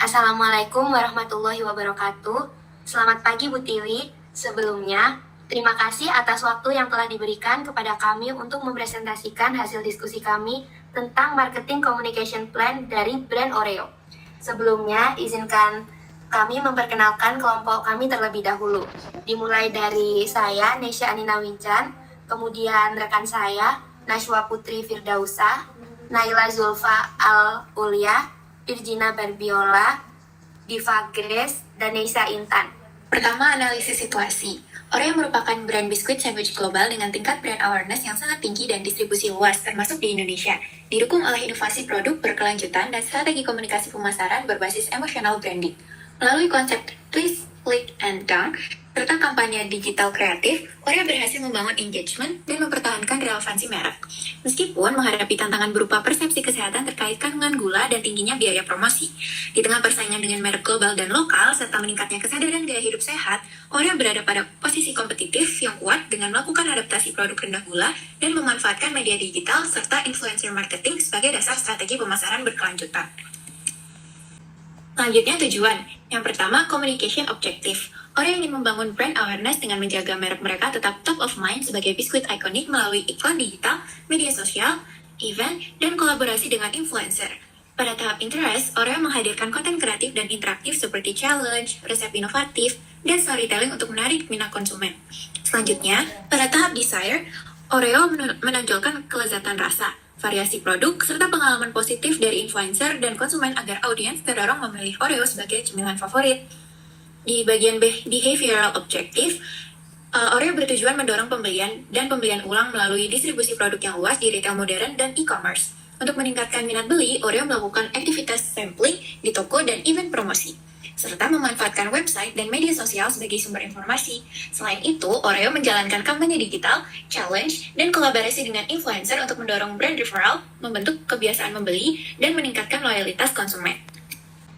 Assalamualaikum warahmatullahi wabarakatuh. Selamat pagi Bu Tiwi. Sebelumnya, terima kasih atas waktu yang telah diberikan kepada kami untuk mempresentasikan hasil diskusi kami tentang Marketing Communication Plan dari brand Oreo. Sebelumnya, izinkan kami memperkenalkan kelompok kami terlebih dahulu. Dimulai dari saya, Nesya Anina Wincan, kemudian rekan saya, Nashwa Putri Firdausa, Naila Zulfa Al-Ulia, Virgina Barbiola, Diva Grace, dan Neisa Intan. Pertama, analisis situasi. Oreo merupakan brand biskuit sandwich global dengan tingkat brand awareness yang sangat tinggi dan distribusi luas, termasuk di Indonesia. Didukung oleh inovasi produk berkelanjutan dan strategi komunikasi pemasaran berbasis emotional branding. Melalui konsep twist, click, and dunk, serta kampanye digital kreatif, Oreo berhasil membangun engagement dan mempertahankan relevansi merek. Meskipun menghadapi tantangan berupa persepsi kesehatan terkait kandungan gula dan tingginya biaya promosi. Di tengah persaingan dengan merek global dan lokal, serta meningkatnya kesadaran gaya hidup sehat, Oreo berada pada posisi kompetitif yang kuat dengan melakukan adaptasi produk rendah gula dan memanfaatkan media digital serta influencer marketing sebagai dasar strategi pemasaran berkelanjutan. Selanjutnya tujuan. Yang pertama, communication objective. Oreo ingin membangun brand awareness dengan menjaga merek mereka tetap top of mind sebagai biskuit ikonik melalui iklan digital, media sosial, event, dan kolaborasi dengan influencer. Pada tahap interest, Oreo menghadirkan konten kreatif dan interaktif seperti challenge, resep inovatif, dan storytelling untuk menarik minat konsumen. Selanjutnya, pada tahap desire, Oreo menonjolkan kelezatan rasa, variasi produk, serta pengalaman positif dari influencer dan konsumen agar audiens terdorong memilih Oreo sebagai cemilan favorit. Di bagian behavioral objective, Oreo bertujuan mendorong pembelian dan pembelian ulang melalui distribusi produk yang luas di retail modern dan e-commerce. Untuk meningkatkan minat beli, Oreo melakukan aktivitas sampling di toko dan event promosi, serta memanfaatkan website dan media sosial sebagai sumber informasi. Selain itu, Oreo menjalankan kampanye digital, challenge, dan kolaborasi dengan influencer untuk mendorong brand referral, membentuk kebiasaan membeli, dan meningkatkan loyalitas konsumen.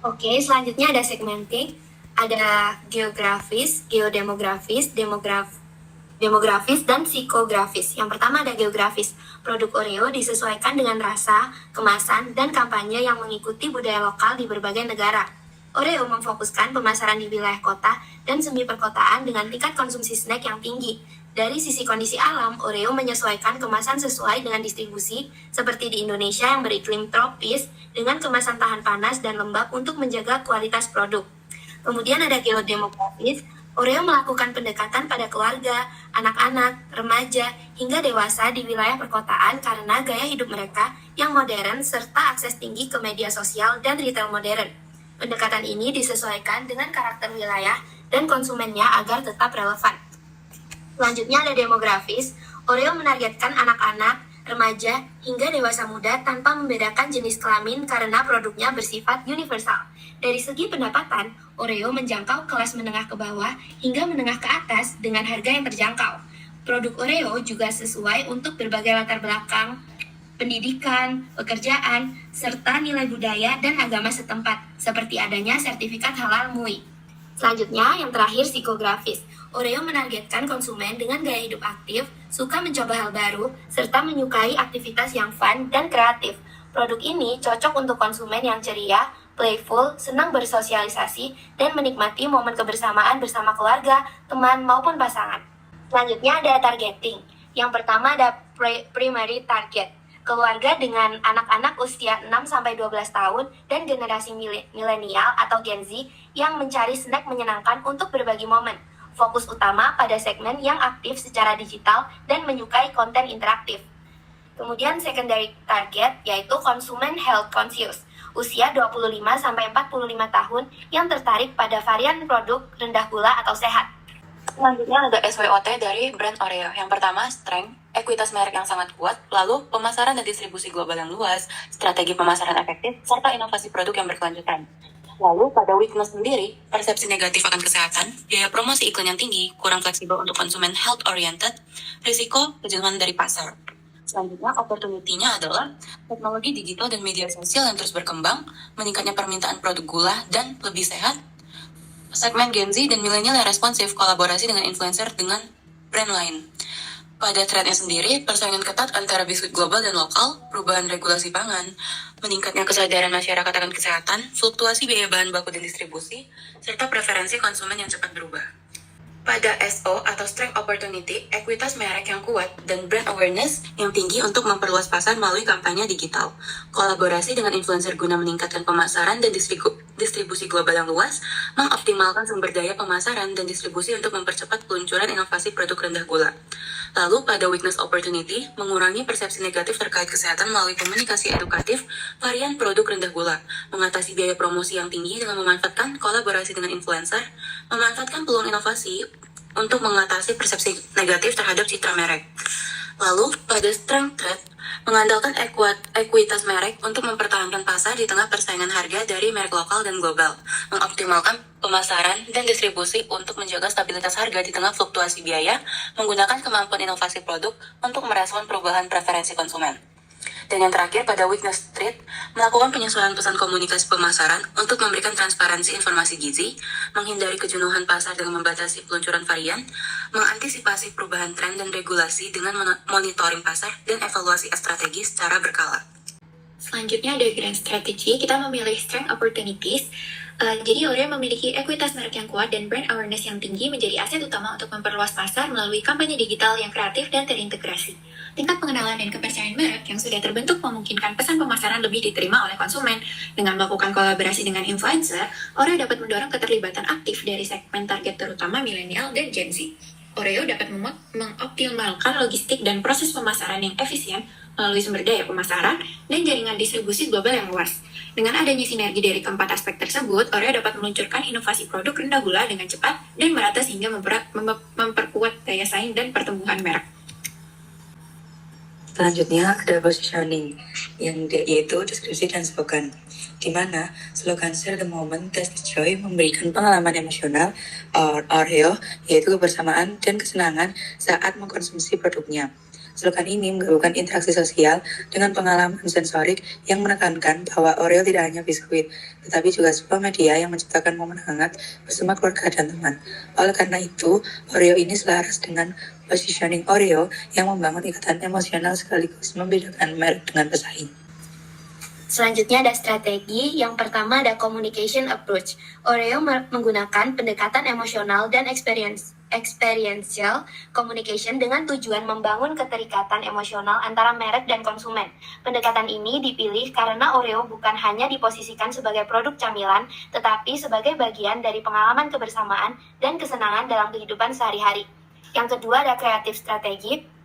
Oke, selanjutnya ada segmenting. Ada geografis, geodemografis, demografis, dan psikografis. Yang pertama ada geografis. Produk Oreo disesuaikan dengan rasa, kemasan, dan kampanye yang mengikuti budaya lokal di berbagai negara. Oreo memfokuskan pemasaran di wilayah kota dan semi perkotaan dengan tingkat konsumsi snack yang tinggi. Dari sisi kondisi alam, Oreo menyesuaikan kemasan sesuai dengan distribusi seperti di Indonesia yang beriklim tropis dengan kemasan tahan panas dan lembab untuk menjaga kualitas produk. Kemudian ada geodemografis. Oreo melakukan pendekatan pada keluarga, anak-anak, remaja, hingga dewasa di wilayah perkotaan karena gaya hidup mereka yang modern serta akses tinggi ke media sosial dan retail modern. Pendekatan ini disesuaikan dengan karakter wilayah dan konsumennya agar tetap relevan. Selanjutnya ada demografis. Oreo menargetkan anak-anak, remaja, hingga dewasa muda tanpa membedakan jenis kelamin karena produknya bersifat universal. Dari segi pendapatan, Oreo menjangkau kelas menengah ke bawah hingga menengah ke atas dengan harga yang terjangkau. Produk Oreo juga sesuai untuk berbagai latar belakang, pendidikan, pekerjaan, serta nilai budaya dan agama setempat, seperti adanya sertifikat halal MUI. Selanjutnya, yang terakhir psikografis. Oreo menargetkan konsumen dengan gaya hidup aktif, suka mencoba hal baru, serta menyukai aktivitas yang fun dan kreatif. Produk ini cocok untuk konsumen yang ceria, playful, senang bersosialisasi, dan menikmati momen kebersamaan bersama keluarga, teman, maupun pasangan. Selanjutnya ada targeting. Yang pertama ada primary target. Keluarga dengan anak-anak usia 6-12 tahun dan generasi milenial atau Gen Z yang mencari snack menyenangkan untuk berbagi momen. Fokus utama pada segmen yang aktif secara digital dan menyukai konten interaktif. Kemudian secondary target yaitu konsumen health conscious, usia 25-45 tahun yang tertarik pada varian produk rendah gula atau sehat. Selanjutnya ada SWOT dari brand Oreo. Yang pertama, strength, ekuitas merek yang sangat kuat, lalu pemasaran dan distribusi global yang luas, strategi pemasaran efektif, serta inovasi produk yang berkelanjutan. Lalu pada weakness sendiri, persepsi negatif akan kesehatan, biaya promosi iklan yang tinggi, kurang fleksibel untuk konsumen health oriented, risiko kejauhan dari pasar. Selanjutnya, opportunity-nya adalah teknologi digital dan media sosial yang terus berkembang, meningkatnya permintaan produk gula dan lebih sehat, segmen Gen Z dan milenial yang responsif, kolaborasi dengan influencer dengan brand lain. Pada trennya sendiri, persaingan ketat antara biskuit global dan lokal, perubahan regulasi pangan, meningkatnya kesadaran masyarakat akan kesehatan, fluktuasi biaya bahan baku dan distribusi, serta preferensi konsumen yang cepat berubah. Pada SO atau Strength Opportunity, ekuitas merek yang kuat dan brand awareness yang tinggi untuk memperluas pasar melalui kampanye digital. Kolaborasi dengan influencer guna meningkatkan pemasaran dan distribusi global yang luas, mengoptimalkan sumber daya pemasaran dan distribusi untuk mempercepat peluncuran inovasi produk rendah gula. Lalu pada Weakness Opportunity, mengurangi persepsi negatif terkait kesehatan melalui komunikasi edukatif, varian produk rendah gula, mengatasi biaya promosi yang tinggi dengan memanfaatkan kolaborasi dengan influencer, memanfaatkan peluang inovasi untuk mengatasi persepsi negatif terhadap citra merek. Lalu, pada Strength Trade, mengandalkan ekuitas merek untuk mempertahankan pasar di tengah persaingan harga dari merek lokal dan global, mengoptimalkan pemasaran dan distribusi untuk menjaga stabilitas harga di tengah fluktuasi biaya, menggunakan kemampuan inovasi produk untuk merespon perubahan preferensi konsumen. Dan yang terakhir pada Weakness Trade, melakukan penyesuaian pesan komunikasi pemasaran untuk memberikan transparansi informasi gizi, menghindari kejenuhan pasar dengan membatasi peluncuran varian, mengantisipasi perubahan tren dan regulasi dengan monitoring pasar dan evaluasi strategi secara berkala. Selanjutnya ada grand strategy, kita memilih strength opportunities. Jadi Oreo memiliki ekuitas merek yang kuat dan brand awareness yang tinggi menjadi aset utama untuk memperluas pasar melalui kampanye digital yang kreatif dan terintegrasi. Tingkat pengenalan dan kepercayaan merek yang sudah terbentuk memungkinkan pesan pemasaran lebih diterima oleh konsumen. Dengan melakukan kolaborasi dengan influencer, Oreo dapat mendorong keterlibatan aktif dari segmen target terutama milenial dan Gen Z. Oreo dapat mengoptimalkan logistik dan proses pemasaran yang efisien melalui sumber daya pemasaran dan jaringan distribusi global yang luas. Dengan adanya sinergi dari keempat aspek tersebut, Oreo dapat meluncurkan inovasi produk rendah gula dengan cepat dan merata sehingga memperkuat daya saing dan pertumbuhan merek. Selanjutnya ada positioning, yaitu deskripsi dan slogan, di mana slogan Share the Moment, Taste the Joy memberikan pengalaman emosional Oreo, yaitu kebersamaan dan kesenangan saat mengkonsumsi produknya. Slogan ini menggabungkan interaksi sosial dengan pengalaman sensorik yang menekankan bahwa Oreo tidak hanya biskuit, tetapi juga sebuah media yang menciptakan momen hangat bersama keluarga dan teman. Oleh karena itu, Oreo ini selaras dengan positioning Oreo yang membangun ikatan emosional sekaligus membedakan merek dengan pesaing. Selanjutnya ada strategi. Yang pertama ada communication approach. Oreo menggunakan pendekatan emosional dan experiential communication dengan tujuan membangun keterikatan emosional antara merek dan konsumen. Pendekatan ini dipilih karena Oreo bukan hanya diposisikan sebagai produk camilan, tetapi sebagai bagian dari pengalaman kebersamaan dan kesenangan dalam kehidupan sehari-hari. Yang kedua ada kreatif strategi.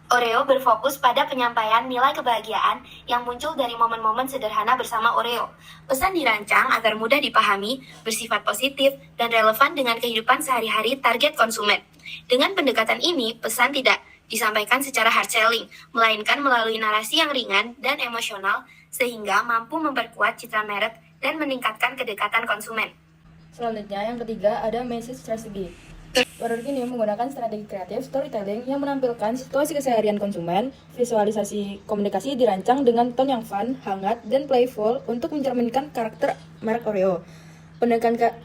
Oreo berfokus pada penyampaian nilai kebahagiaan yang muncul dari momen-momen sederhana bersama Oreo. Pesan dirancang agar mudah dipahami, bersifat positif, dan relevan dengan kehidupan sehari-hari target konsumen. Dengan pendekatan ini, pesan tidak disampaikan secara hard selling, melainkan melalui narasi yang ringan dan emosional, sehingga mampu memperkuat citra merek dan meningkatkan kedekatan konsumen. Selanjutnya, yang ketiga ada message strategy. Produk ini menggunakan strategi kreatif storytelling yang menampilkan situasi keseharian konsumen. Visualisasi komunikasi dirancang dengan tone yang fun, hangat, dan playful untuk mencerminkan karakter merek Oreo.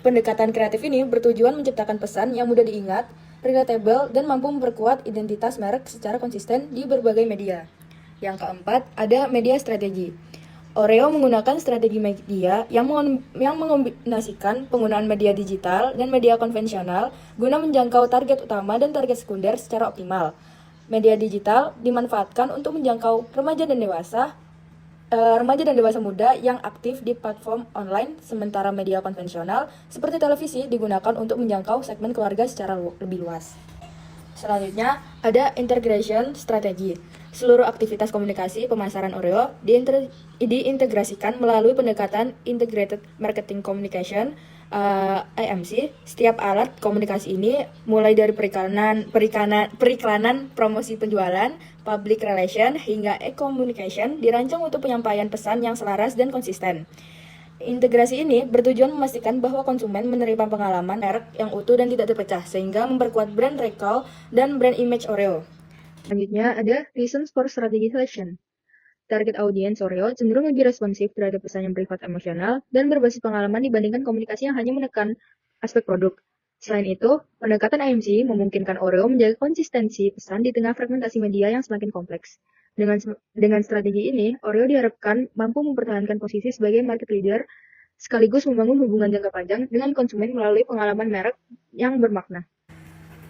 Pendekatan kreatif ini bertujuan menciptakan pesan yang mudah diingat, relatable, dan mampu memperkuat identitas merek secara konsisten di berbagai media. Yang keempat, ada media strategi. Oreo menggunakan strategi media yang mengombinasikan penggunaan media digital dan media konvensional guna menjangkau target utama dan target sekunder secara optimal. Media digital dimanfaatkan untuk menjangkau remaja dan dewasa muda yang aktif di platform online, sementara media konvensional seperti televisi digunakan untuk menjangkau segmen keluarga secara lebih luas. Selanjutnya, ada integration strategi. Seluruh aktivitas komunikasi pemasaran Oreo diintegrasikan melalui pendekatan Integrated Marketing Communication (IMC). Setiap alat komunikasi ini, mulai dari periklanan, promosi penjualan, public relation, hingga e-communication, dirancang untuk penyampaian pesan yang selaras dan konsisten. Integrasi ini bertujuan memastikan bahwa konsumen menerima pengalaman merek yang utuh dan tidak terpecah, sehingga memperkuat brand recall dan brand image Oreo. Selanjutnya ada reasons for strategy selection. Target audience Oreo cenderung lebih responsif terhadap pesan yang bersifat emosional dan berbasis pengalaman dibandingkan komunikasi yang hanya menekan aspek produk. Selain itu, pendekatan AMC memungkinkan Oreo menjaga konsistensi pesan di tengah fragmentasi media yang semakin kompleks. Dengan strategi ini, Oreo diharapkan mampu mempertahankan posisi sebagai market leader sekaligus membangun hubungan jangka panjang dengan konsumen melalui pengalaman merek yang bermakna.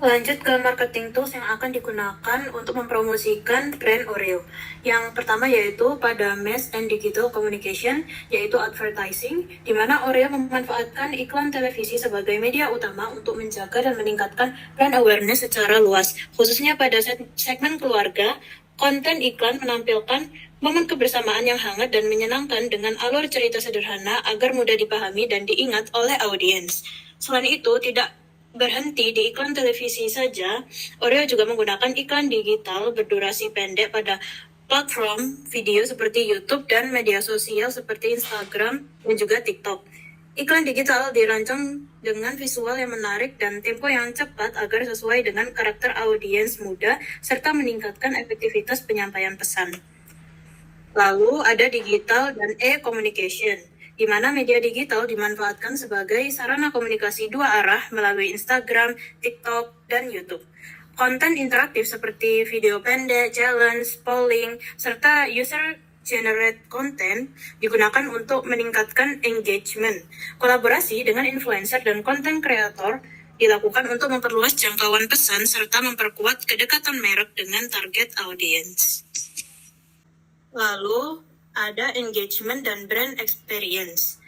Lanjut ke marketing tools yang akan digunakan untuk mempromosikan brand Oreo. Yang pertama yaitu pada mass and digital communication, yaitu advertising, di mana Oreo memanfaatkan iklan televisi sebagai media utama untuk menjaga dan meningkatkan brand awareness secara luas, khususnya pada segmen keluarga. Konten iklan menampilkan momen kebersamaan yang hangat dan menyenangkan dengan alur cerita sederhana agar mudah dipahami dan diingat oleh audiens. Selain itu, tidak berhenti di iklan televisi saja, Oreo juga menggunakan iklan digital berdurasi pendek pada platform video seperti YouTube dan media sosial seperti Instagram dan juga TikTok. Iklan digital dirancang dengan visual yang menarik dan tempo yang cepat agar sesuai dengan karakter audiens muda serta meningkatkan efektivitas penyampaian pesan. Lalu ada digital dan e-communication, di mana media digital dimanfaatkan sebagai sarana komunikasi dua arah melalui Instagram, TikTok, dan YouTube. Konten interaktif seperti video pendek, challenge, polling, serta user-generated content digunakan untuk meningkatkan engagement. Kolaborasi dengan influencer dan konten kreator dilakukan untuk memperluas jangkauan pesan serta memperkuat kedekatan merek dengan target audiens. Lalu, ada engagement dan brand experience.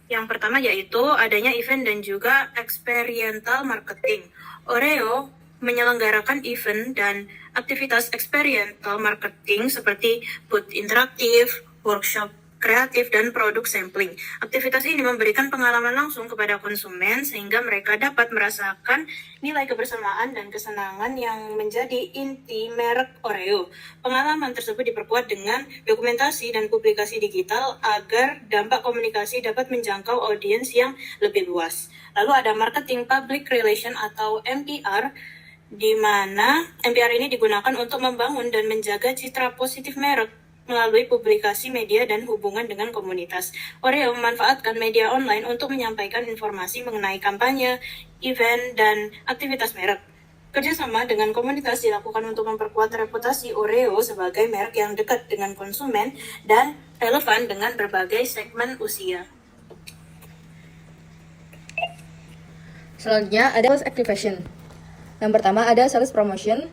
Yang pertama yaitu adanya event dan juga experiential marketing. Oreo menyelenggarakan event dan aktivitas experiential marketing seperti booth interaktif, workshop kreatif, dan produk sampling. Aktivitas ini memberikan pengalaman langsung kepada konsumen sehingga mereka dapat merasakan nilai kebersamaan dan kesenangan yang menjadi inti merek Oreo. Pengalaman tersebut diperkuat dengan dokumentasi dan publikasi digital agar dampak komunikasi dapat menjangkau audiens yang lebih luas. Lalu ada marketing public relation atau MPR, di mana MPR ini digunakan untuk membangun dan menjaga citra positif merek melalui publikasi media dan hubungan dengan komunitas. Oreo memanfaatkan media online untuk menyampaikan informasi mengenai kampanye, event, dan aktivitas merek. Kerjasama dengan komunitas dilakukan untuk memperkuat reputasi Oreo sebagai merek yang dekat dengan konsumen dan relevan dengan berbagai segmen usia. Selanjutnya ada sales activation. Yang pertama ada sales promotion.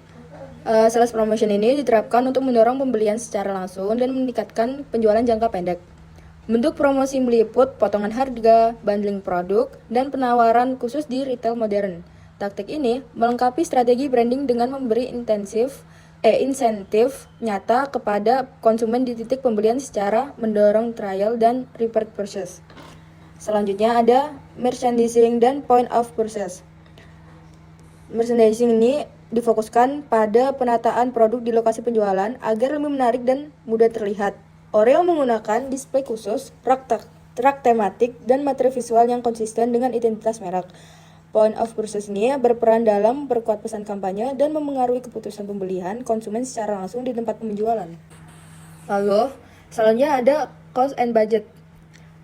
Sales promotion ini diterapkan untuk mendorong pembelian secara langsung dan meningkatkan penjualan jangka pendek. Bentuk promosi meliput potongan harga, bundling produk, dan penawaran khusus di retail modern. Taktik ini melengkapi strategi branding dengan memberi insentif nyata kepada konsumen di titik pembelian secara mendorong trial dan repeat purchase. Selanjutnya ada merchandising dan point of purchase. Merchandising ini difokuskan pada penataan produk di lokasi penjualan agar lebih menarik dan mudah terlihat. Oreo menggunakan display khusus, rak tematik, dan materi visual yang konsisten dengan identitas merek. Point of purchase ini berperan dalam memperkuat pesan kampanye dan memengaruhi keputusan pembelian konsumen secara langsung di tempat penjualan. Lalu, selanjutnya ada cost and budget.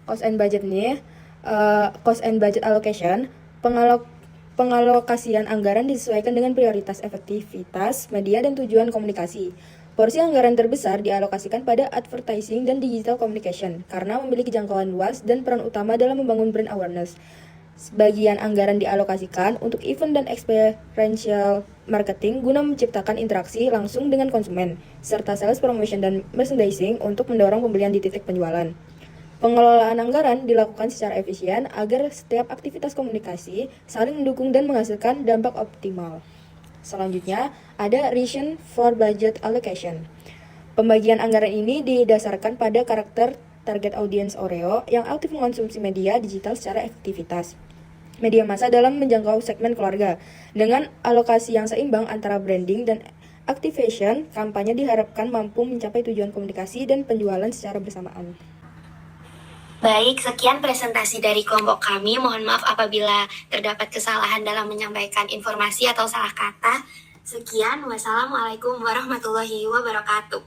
Cost and budget allocation, pengalokasian anggaran disesuaikan dengan prioritas efektivitas, media, dan tujuan komunikasi. Porsi anggaran terbesar dialokasikan pada advertising dan digital communication karena memiliki jangkauan luas dan peran utama dalam membangun brand awareness. Sebagian anggaran dialokasikan untuk event dan experiential marketing guna menciptakan interaksi langsung dengan konsumen, serta sales promotion dan merchandising untuk mendorong pembelian di titik penjualan. Pengelolaan anggaran dilakukan secara efisien agar setiap aktivitas komunikasi saling mendukung dan menghasilkan dampak optimal. Selanjutnya, ada reason for budget allocation. Pembagian anggaran ini didasarkan pada karakter target audiens Oreo yang aktif mengonsumsi media digital secara efektivitas. Media massa dalam menjangkau segmen keluarga. Dengan alokasi yang seimbang antara branding dan activation, kampanye diharapkan mampu mencapai tujuan komunikasi dan penjualan secara bersamaan. Baik, sekian presentasi dari kelompok kami. Mohon maaf apabila terdapat kesalahan dalam menyampaikan informasi atau salah kata. Sekian, wassalamualaikum warahmatullahi wabarakatuh.